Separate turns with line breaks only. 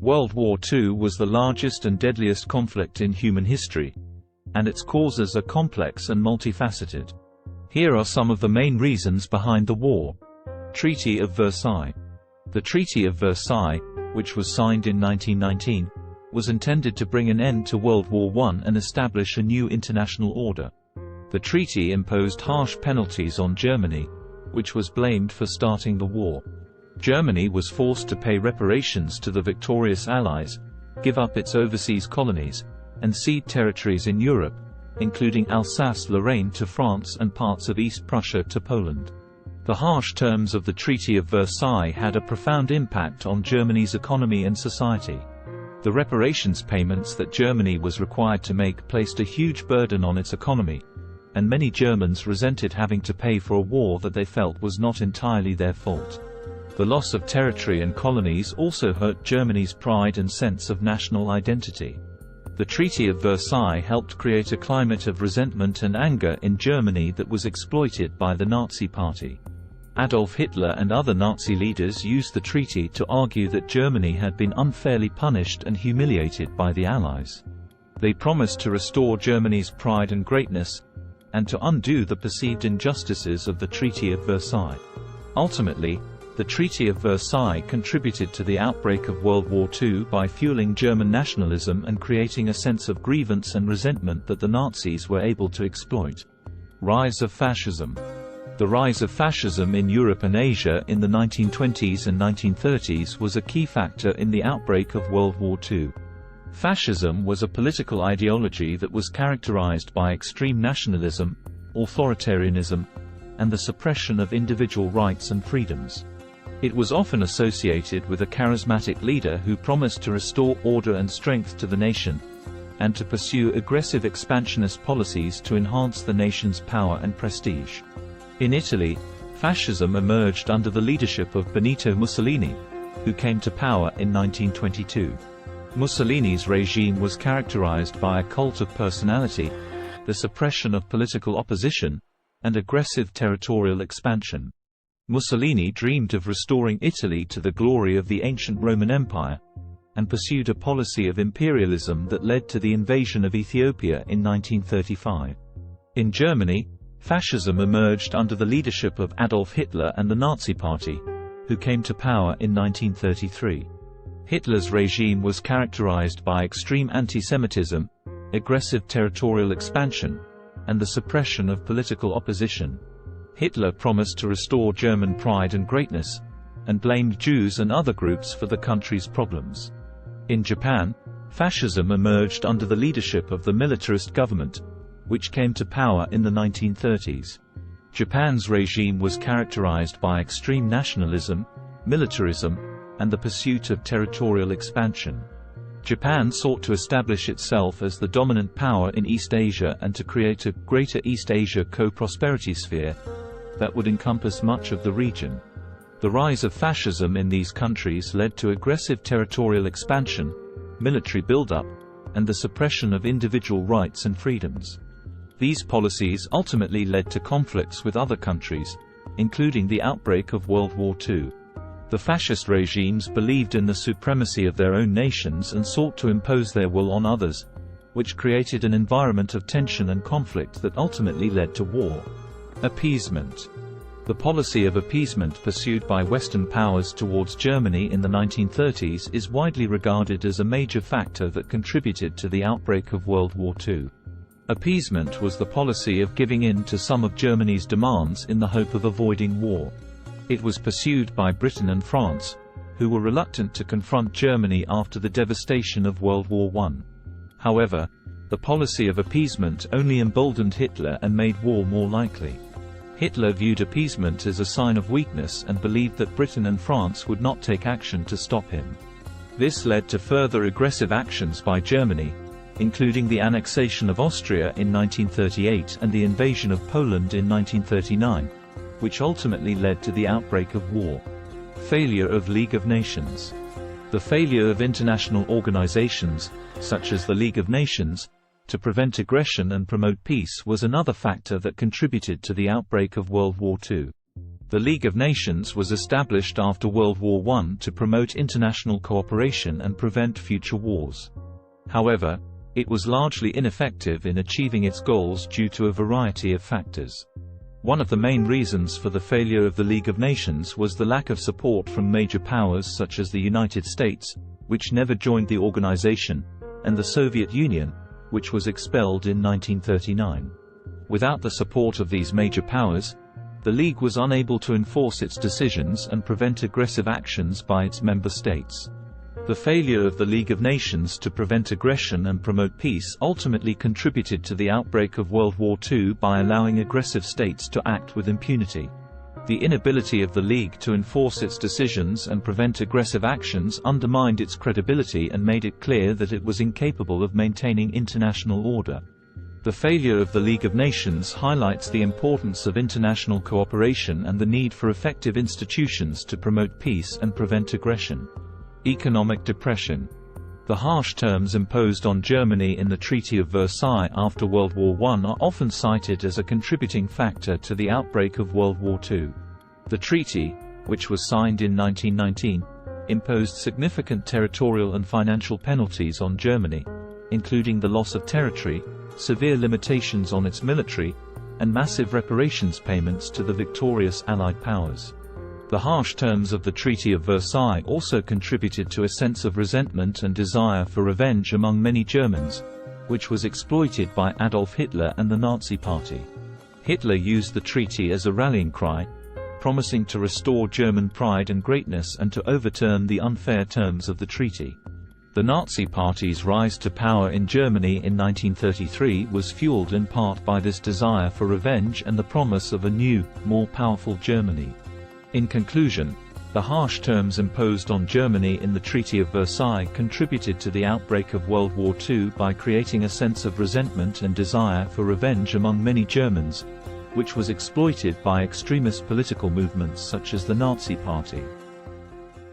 World War II was the largest and deadliest conflict in human history, and its causes are complex and multifaceted. Here are some of the main reasons behind the war. Treaty of Versailles. The Treaty of Versailles, which was signed in 1919, was intended to bring an end to World War I and establish a new international order. The treaty imposed harsh penalties on Germany, which was blamed for starting the war. Germany was forced to pay reparations to the victorious Allies, give up its overseas colonies, and cede territories in Europe, including Alsace-Lorraine to France and parts of East Prussia to Poland. The harsh terms of the Treaty of Versailles had a profound impact on Germany's economy and society. The reparations payments that Germany was required to make placed a huge burden on its economy, and many Germans resented having to pay for a war that they felt was not entirely their fault. The loss of territory and colonies also hurt Germany's pride and sense of national identity. The Treaty of Versailles helped create a climate of resentment and anger in Germany that was exploited by the Nazi Party. Adolf Hitler and other Nazi leaders used the treaty to argue that Germany had been unfairly punished and humiliated by the Allies. They promised to restore Germany's pride and greatness, and to undo the perceived injustices of the Treaty of Versailles. Ultimately, the Treaty of Versailles contributed to the outbreak of World War II by fueling German nationalism and creating a sense of grievance and resentment that the Nazis were able to exploit. Rise of fascism. The rise of fascism in Europe and Asia in the 1920s and 1930s was a key factor in the outbreak of World War II. Fascism was a political ideology that was characterized by extreme nationalism, authoritarianism, and the suppression of individual rights and freedoms. It was often associated with a charismatic leader who promised to restore order and strength to the nation, and to pursue aggressive expansionist policies to enhance the nation's power and prestige. In Italy, fascism emerged under the leadership of Benito Mussolini, who came to power in 1922. Mussolini's regime was characterized by a cult of personality, the suppression of political opposition, and aggressive territorial expansion. Mussolini dreamed of restoring Italy to the glory of the ancient Roman Empire, and pursued a policy of imperialism that led to the invasion of Ethiopia in 1935. In Germany, fascism emerged under the leadership of Adolf Hitler and the Nazi Party, who came to power in 1933. Hitler's regime was characterized by extreme anti-Semitism, aggressive territorial expansion, and the suppression of political opposition. Hitler promised to restore German pride and greatness, and blamed Jews and other groups for the country's problems. In Japan, fascism emerged under the leadership of the militarist government, which came to power in the 1930s. Japan's regime was characterized by extreme nationalism, militarism, and the pursuit of territorial expansion. Japan sought to establish itself as the dominant power in East Asia and to create a Greater East Asia co-prosperity sphere that would encompass much of the region. The rise of fascism in these countries led to aggressive territorial expansion, military buildup, and the suppression of individual rights and freedoms. These policies ultimately led to conflicts with other countries, including the outbreak of World War II. The fascist regimes believed in the supremacy of their own nations and sought to impose their will on others, which created an environment of tension and conflict that ultimately led to war. Appeasement. The policy of appeasement pursued by Western powers towards Germany in the 1930s is widely regarded as a major factor that contributed to the outbreak of World War II. Appeasement was the policy of giving in to some of Germany's demands in the hope of avoiding war. It was pursued by Britain and France, who were reluctant to confront Germany after the devastation of World War I. However, the policy of appeasement only emboldened Hitler and made war more likely. Hitler viewed appeasement as a sign of weakness and believed that Britain and France would not take action to stop him. This led to further aggressive actions by Germany, including the annexation of Austria in 1938 and the invasion of Poland in 1939. Which ultimately led to the outbreak of war. Failure of League of Nations. The failure of international organizations, such as the League of Nations, to prevent aggression and promote peace was another factor that contributed to the outbreak of World War II. The League of Nations was established after World War I to promote international cooperation and prevent future wars. However, it was largely ineffective in achieving its goals due to a variety of factors. One of the main reasons for the failure of the League of Nations was the lack of support from major powers such as the United States, which never joined the organization, and the Soviet Union, which was expelled in 1939. Without the support of these major powers, the League was unable to enforce its decisions and prevent aggressive actions by its member states. The failure of the League of Nations to prevent aggression and promote peace ultimately contributed to the outbreak of World War II by allowing aggressive states to act with impunity. The inability of the League to enforce its decisions and prevent aggressive actions undermined its credibility and made it clear that it was incapable of maintaining international order. The failure of the League of Nations highlights the importance of international cooperation and the need for effective institutions to promote peace and prevent aggression. Economic depression. The harsh terms imposed on Germany in the Treaty of Versailles after World War I are often cited as a contributing factor to the outbreak of World War II. The treaty, which was signed in 1919, imposed significant territorial and financial penalties on Germany, including the loss of territory, severe limitations on its military, and massive reparations payments to the victorious Allied powers. The harsh terms of the Treaty of Versailles also contributed to a sense of resentment and desire for revenge among many Germans, which was exploited by Adolf Hitler and the Nazi Party. Hitler used the treaty as a rallying cry, promising to restore German pride and greatness and to overturn the unfair terms of the treaty. The Nazi Party's rise to power in Germany in 1933 was fueled in part by this desire for revenge and the promise of a new, more powerful Germany. In conclusion, the harsh terms imposed on Germany in the Treaty of Versailles contributed to the outbreak of World War II by creating a sense of resentment and desire for revenge among many Germans, which was exploited by extremist political movements such as the Nazi Party.